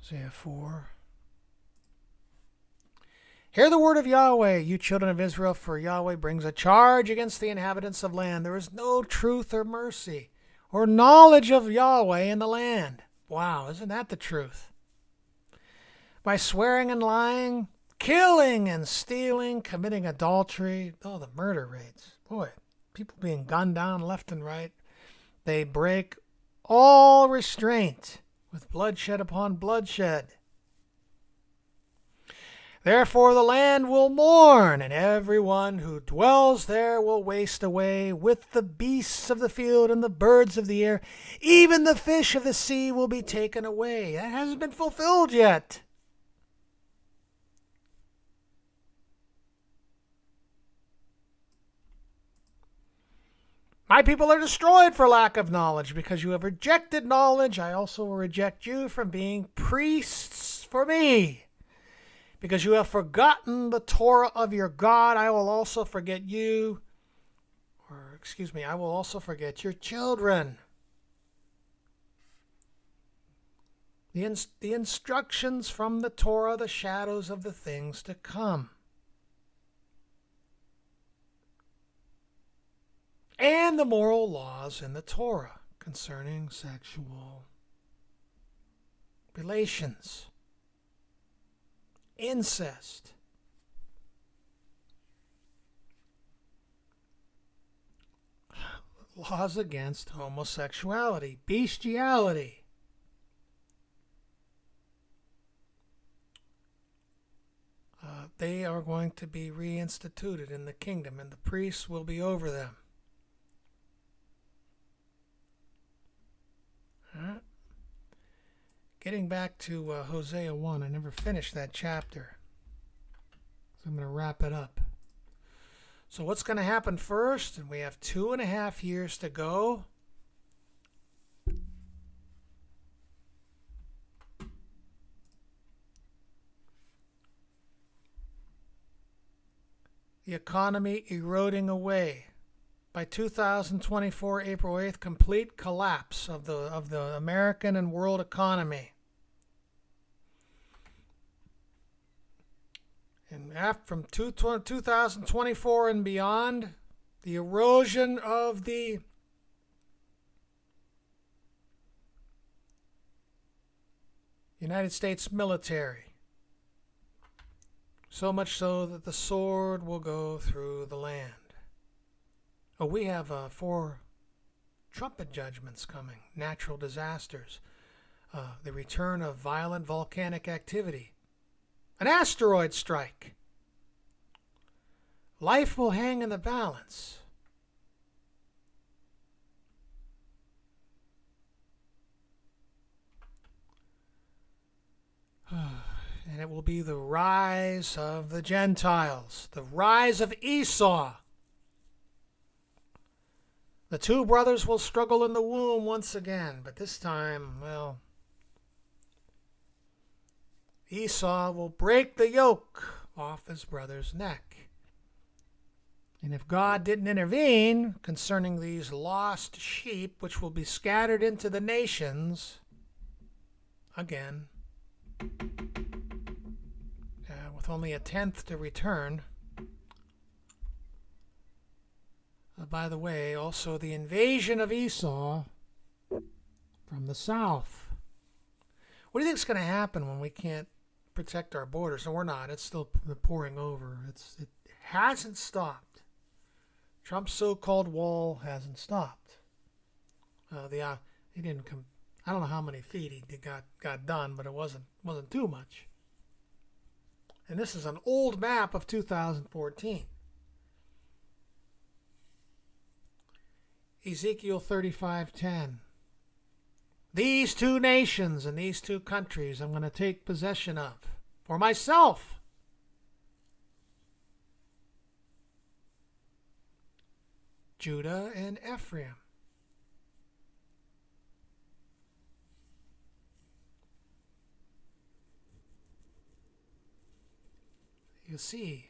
[SPEAKER 1] Hosea 4. Hear the word of Yahweh, you children of Israel, for Yahweh brings a charge against the inhabitants of land. There is no truth or mercy or knowledge of Yahweh in the land. Wow, isn't that the truth? By swearing and lying, killing and stealing, committing adultery, oh, the murder rates. Boy, people being gunned down left and right. They break all restraint with bloodshed upon bloodshed. Therefore the land will mourn, and everyone who dwells there will waste away with the beasts of the field and the birds of the air. Even the fish of the sea will be taken away. That hasn't been fulfilled yet. My people are destroyed for lack of knowledge. Because you have rejected knowledge, I also will reject you from being priests for me. Because you have forgotten the Torah of your God, I will also forget you. I will also forget your children. The instructions from the Torah, the shadows of the things to come. And the moral laws in the Torah concerning sexual relations. Incest. Laws against homosexuality, bestiality. They are going to be reinstituted in the kingdom, and the priests will be over them. All right. Getting back to Hosea 1, I never finished that chapter. So I'm going to wrap it up. So what's going to happen first? And we have 2.5 years to go. The economy eroding away. By 2024, April 8th, complete collapse of the American and world economy. And from 2024 and beyond, the erosion of the United States military. So much so that the sword will go through the land. Oh, we have 4 trumpet judgments coming. Natural disasters. The return of violent volcanic activity. An asteroid strike. Life will hang in the balance. And it will be the rise of the Gentiles. The rise of Esau. The 2 brothers will struggle in the womb once again. But this time, well, Esau will break the yoke off his brother's neck. And if God didn't intervene concerning these lost sheep, which will be scattered into the nations, again, with only 1/10 to return. By the way, also the invasion of Esau from the south. What do you think is going to happen when we can't protect our borders? And we're not. It's still pouring over. It hasn't stopped. Trump's so-called wall hasn't stopped. He didn't come. I don't know how many feet he got done, but it wasn't too much. And this is an old map of 2014. Ezekiel 35:10. These two nations and these two countries I'm going to take possession of for myself. Judah and Ephraim. You see,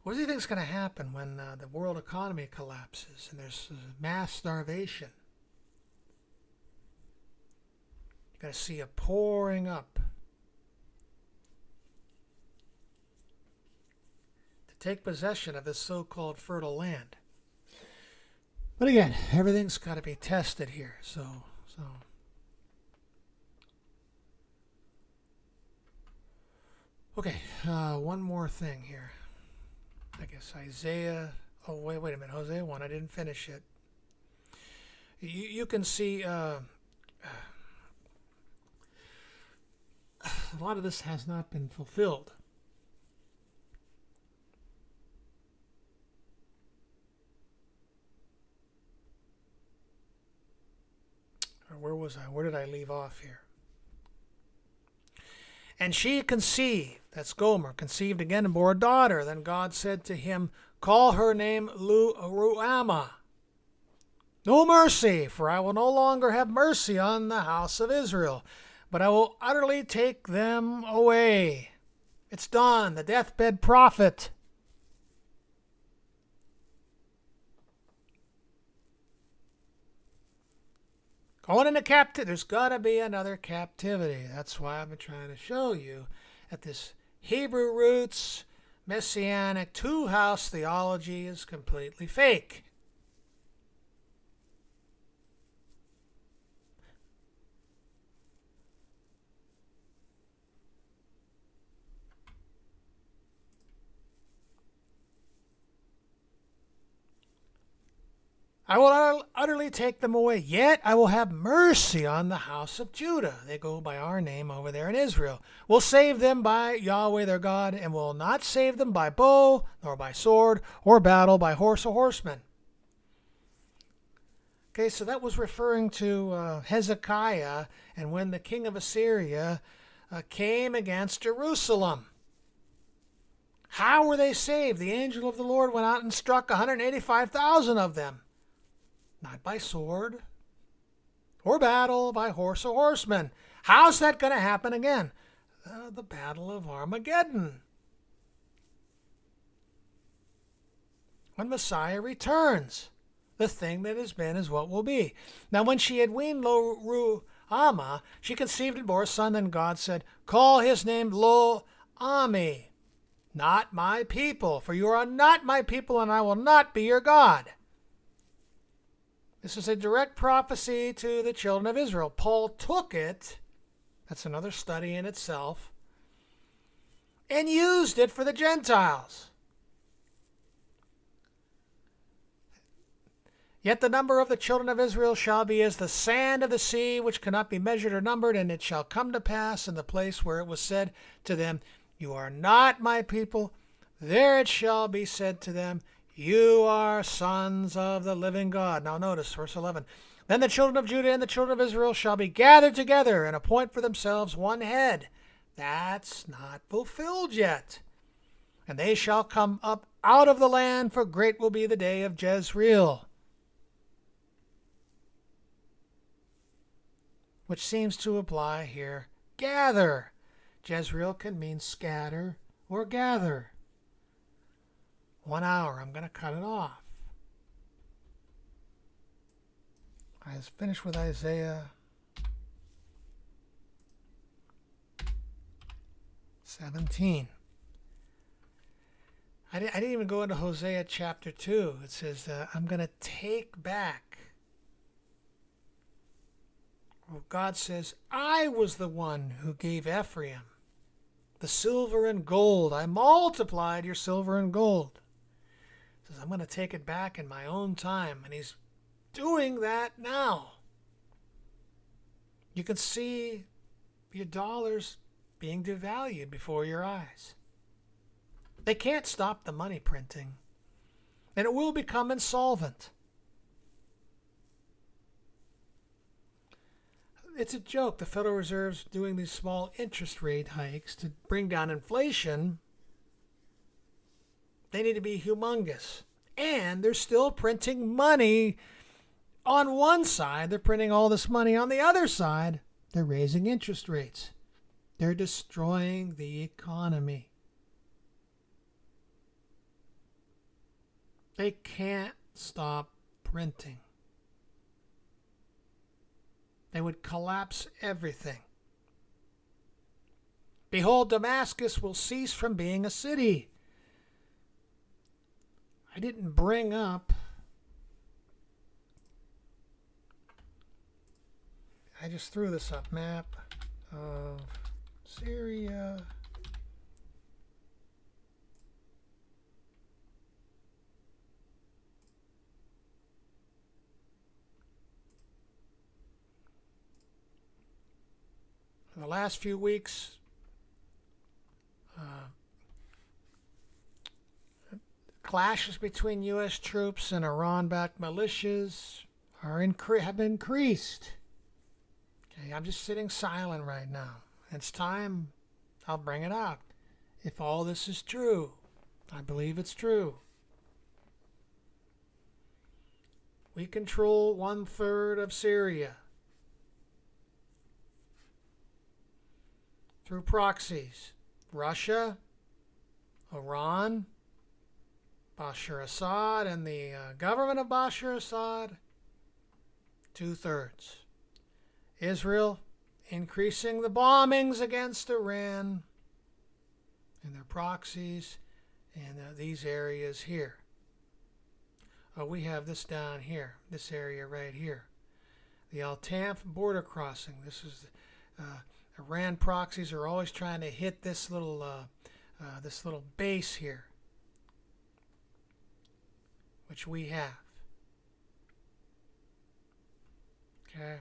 [SPEAKER 1] what do you think is going to happen when the world economy collapses and there's mass starvation? You're going to see a pouring up to take possession of this so-called fertile land. But again, everything's got to be tested here. So. Okay, one more thing here. I guess Isaiah. Oh, wait a minute. Hosea 1. I didn't finish it. You can see a lot of this has not been fulfilled. Where was I? Where did I leave off here? And she conceived, that's Gomer, conceived again and bore a daughter. Then God said to him, call her name Ruhamah. No mercy, for I will no longer have mercy on the house of Israel, but I will utterly take them away. It's done, the deathbed prophet. Going into captivity. There's got to be another captivity. That's why I've been trying to show you that this Hebrew roots, messianic two-house theology is completely fake. I will utterly take them away, yet I will have mercy on the house of Judah. They go by our name over there in Israel. We'll save them by Yahweh their God, and will not save them by bow, nor by sword, or battle, by horse or horseman. Okay, so that was referring to Hezekiah, and when the king of Assyria came against Jerusalem. How were they saved? The angel of the Lord went out and struck 185,000 of them. Not by sword or battle, by horse or horseman. How's that going to happen again? The Battle of Armageddon. When Messiah returns, the thing that has been is what will be. Now when she had weaned Lo-Ruhamah, she conceived and bore a son. Then God said, call his name Lo-Ami, not my people, for you are not my people, and I will not be your God. This is a direct prophecy to the children of Israel. Paul took it, that's another study in itself, and used it for the Gentiles. Yet the number of the children of Israel shall be as the sand of the sea, which cannot be measured or numbered, and it shall come to pass in the place where it was said to them, you are not my people, there it shall be said to them, you are sons of the living God. Now notice verse 11. Then the children of Judah and the children of Israel shall be gathered together and appoint for themselves one head. That's not fulfilled yet. And they shall come up out of the land, for great will be the day of Jezreel. Which seems to apply here, gather. Jezreel can mean scatter or gather. 1 hour, I'm going to cut it off. I was finished with Isaiah 17. I didn't even go into Hosea chapter 2. It says, I'm going to take back. Well, God says, I was the one who gave Ephraim the silver and gold. I multiplied your silver and gold. Says, I'm going to take it back in my own time. And he's doing that now. You can see your dollars being devalued before your eyes. They can't stop the money printing, and it will become insolvent. It's a joke. The Federal Reserve's doing these small interest rate hikes to bring down inflation. They need to be humongous. And they're still printing money on one side. They're printing all this money. On the other side, they're raising interest rates. They're destroying the economy. They can't stop printing. They would collapse everything. Behold, Damascus will cease from being a city. I didn't bring up. I just threw this up. Map of Syria. In the last few weeks, clashes between U.S. troops and Iran-backed militias have increased. Okay, I'm just sitting silent right now. It's time I'll bring it up. If all this is true, I believe it's true. We control 1/3 of Syria through proxies. Russia, Iran, Bashar Assad, and the government of Bashar Assad, 2/3. Israel increasing the bombings against Iran and their proxies and these areas here. Oh, we have this down here, this area right here. The Al-Tanf border crossing. This is Iran proxies are always trying to hit this little base here, which we have. Okay.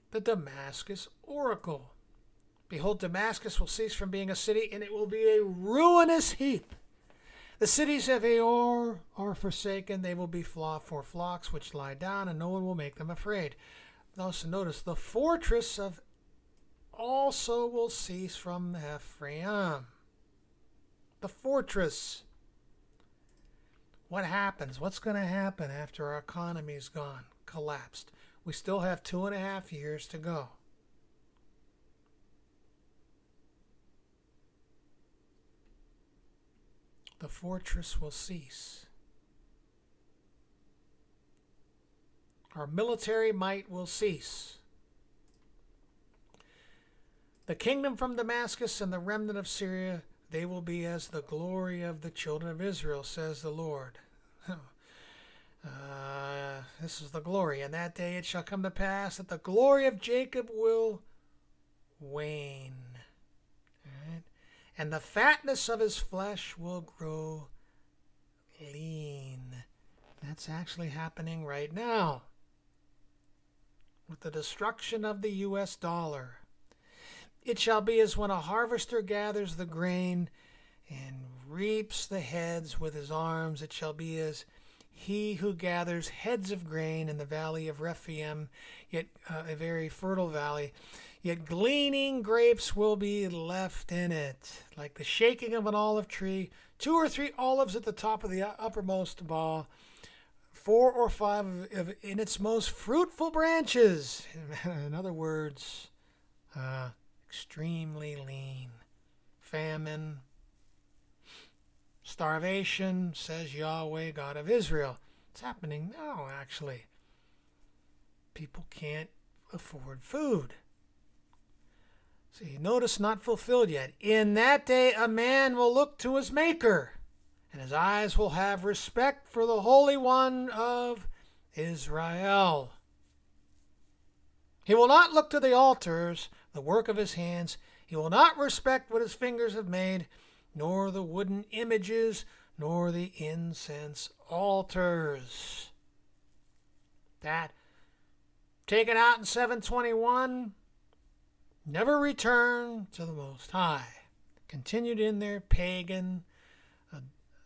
[SPEAKER 1] The Damascus Oracle. Behold, Damascus will cease from being a city, and it will be a ruinous heap. The cities of Aor are forsaken. They will be for flocks which lie down, and no one will make them afraid. Also notice, the fortress of also will cease from Ephraim. The fortress. What happens? What's going to happen after our economy's gone, collapsed? We still have 2.5 years to go. The fortress will cease. Our military might will cease. The kingdom from Damascus and the remnant of Syria, they will be as the glory of the children of Israel, says the Lord. This is the glory. And that day it shall come to pass that the glory of Jacob will wane. All right? And the fatness of his flesh will grow lean. That's actually happening right now with the destruction of the U.S. dollar. It shall be as when a harvester gathers the grain and reaps the heads with his arms. It shall be as he who gathers heads of grain in the valley of Rephaim, yet a very fertile valley, yet gleaning grapes will be left in it, like the shaking of an olive tree, 2 or 3 olives at the top of the uppermost bough, 4 or 5 in its most fruitful branches. In other words, extremely lean. Famine, starvation, says Yahweh, God of Israel. It's happening now, actually. People can't afford food. See, notice not fulfilled yet. In that day a man will look to his Maker, and his eyes will have respect for the Holy One of Israel. He will not look to the altars, the work of his hands. He will not respect what his fingers have made. nor the wooden images, nor the incense altars. That, taken out in 721, never returned to the Most High. Continued in their pagan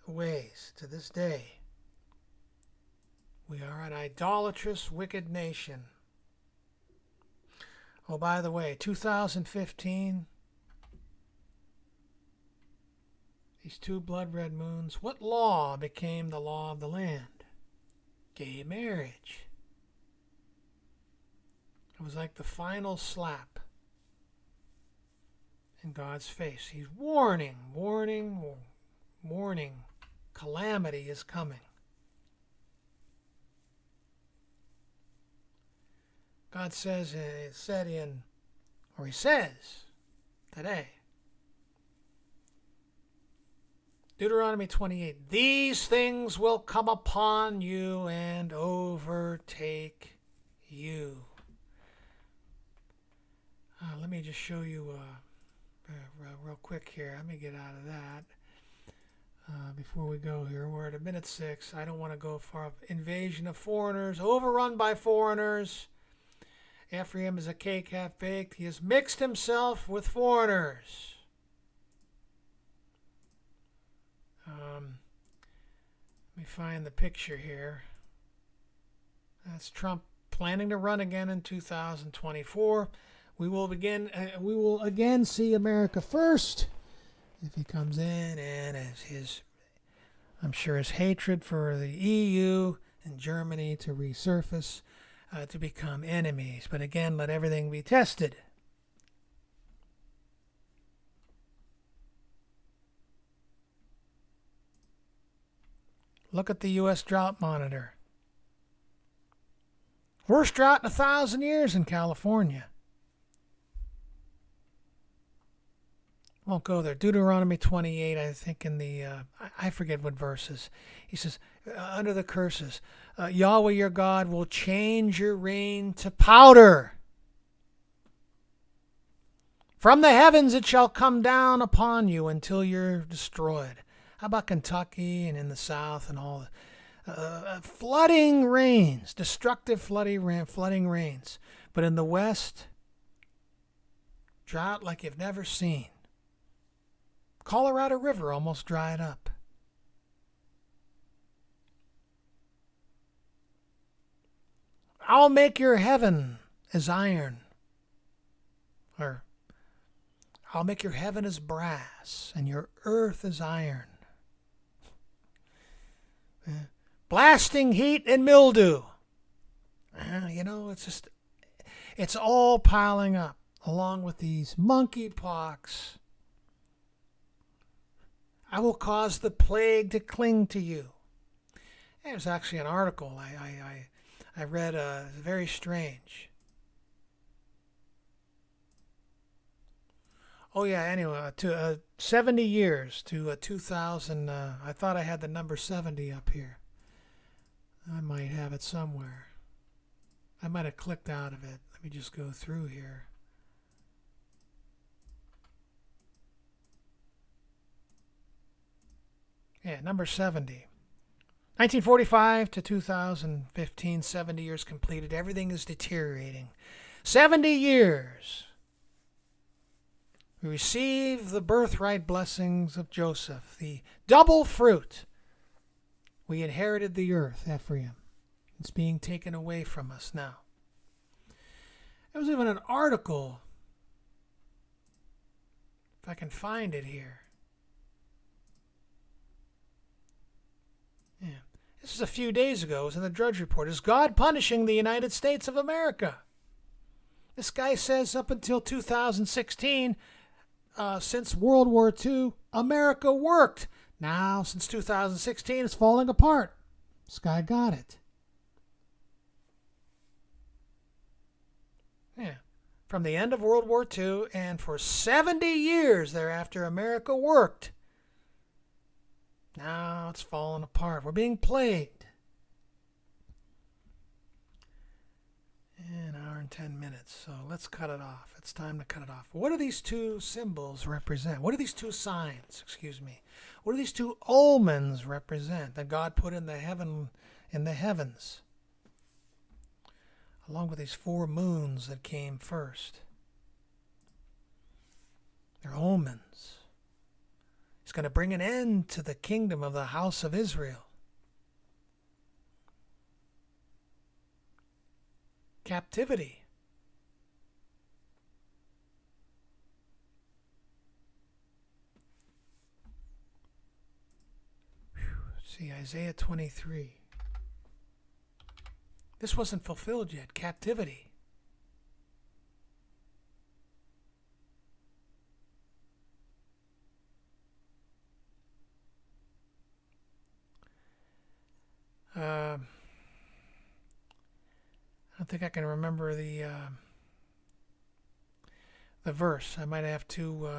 [SPEAKER 1] ways to this day. We are an idolatrous, wicked nation. Oh, by the way, 2015, these two blood red moons, what law became the law of the land? Gay marriage. It was like the final slap in God's face. He's warning, warning, warning. Calamity is coming. God says, he says today, Deuteronomy 28, these things will come upon you and overtake you. Let me just show you real quick here. Let me get out of that before we go here. We're at 1:06. I don't want to go far up. Invasion of foreigners, overrun by foreigners. Ephraim is a cake half baked. He has mixed himself with foreigners. Let me find the picture here. That's Trump planning to run again in 2024. We will again see America first if he comes in, and as I'm sure his hatred for the EU and Germany to resurface, to become enemies. But again, let everything be tested. Look at the U.S. drought monitor. Worst drought in 1,000 years in California. Won't go there. Deuteronomy 28, I think in the, I forget what verses. He says, under the curses, Yahweh your God will change your rain to powder. From the heavens it shall come down upon you until you're destroyed. How about Kentucky and in the south and all flooding rains, destructive flooding rains. But in the west, drought like you've never seen. Colorado River almost dried up. I'll make your heaven as iron. Or I'll make your heaven as brass and your earth as iron. Blasting heat and mildew. It's all piling up along with these monkeypox. I will cause the plague to cling to you. There's actually an article I read, very strange. Oh yeah, anyway, to 70 years to 2000, I thought I had the number 70 up here. I might have it somewhere. I might have clicked out of it. Let me just go through here. Yeah, number 70. 1945 to 2015, 70 years completed. Everything is deteriorating. 70 years. We receive the birthright blessings of Joseph, the double fruit. We inherited the earth, Ephraim. It's being taken away from us now. There was even an article, if I can find it here. Yeah. This is a few days ago. It was in the Drudge Report. Is God punishing the United States of America? This guy says up until 2016, since World War II, America worked. Now, since 2016, it's falling apart. This guy got it. Yeah. From the end of World War II, and for 70 years thereafter, America worked. Now it's falling apart. We're being plagued. An hour and 10 minutes. minutes, so let's cut it off. It's time to cut it off. What do these two symbols represent? What do these two signs, what do these two omens represent that God put in the heavens, along with these 4 moons that came first? They're omens. He's going to bring an end to the kingdom of the house of Israel. Captivity. Let's see, Isaiah 23. This wasn't fulfilled yet. Captivity. I don't think I can remember the verse. I might have to.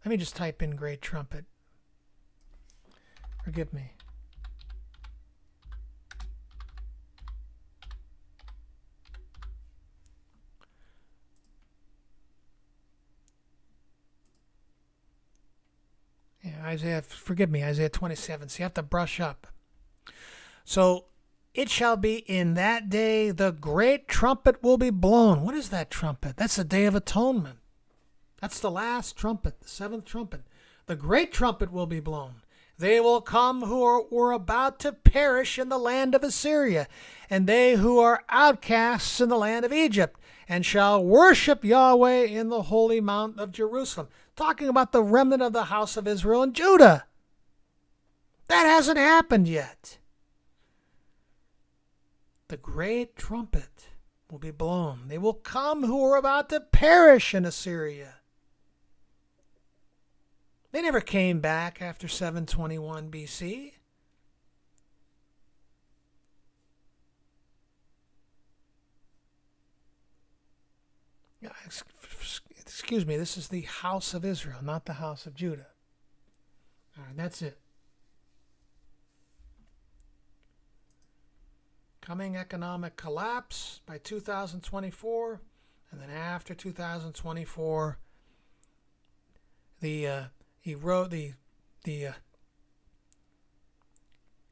[SPEAKER 1] Let me just type in great trumpet. Forgive me. Yeah, Isaiah 27. So you have to brush up. So, it shall be in that day the great trumpet will be blown. What is that trumpet? That's the Day of Atonement. That's the last trumpet, the 7th trumpet. The great trumpet will be blown. They will come who were about to perish in the land of Assyria, and they who are outcasts in the land of Egypt, and shall worship Yahweh in the holy mount of Jerusalem. Talking about the remnant of the house of Israel and Judah. That hasn't happened yet. The great trumpet will be blown. They will come who are about to perish in Assyria. They never came back after 721 BC. Excuse me, this is the house of Israel, not the house of Judah. All right, that's it. Coming economic collapse by 2024, and then after 2024, the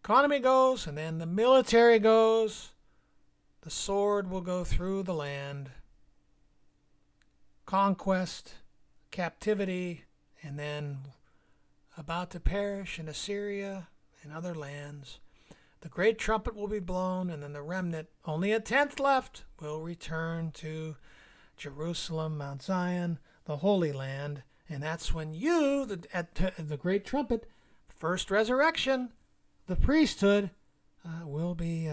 [SPEAKER 1] economy goes, and then the military goes. The sword will go through the land. Conquest, captivity, and then about to perish in Assyria and other lands. The great trumpet will be blown, and then the remnant, only 1/10 left, will return to Jerusalem, Mount Zion, the Holy Land, and that's when at the great trumpet, first resurrection, the priesthood will be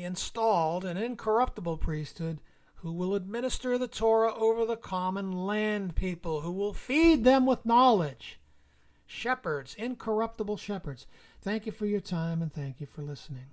[SPEAKER 1] installed, an incorruptible priesthood, who will administer the Torah over the common land people, who will feed them with knowledge. Shepherds, incorruptible shepherds. Thank you for your time, and thank you for listening.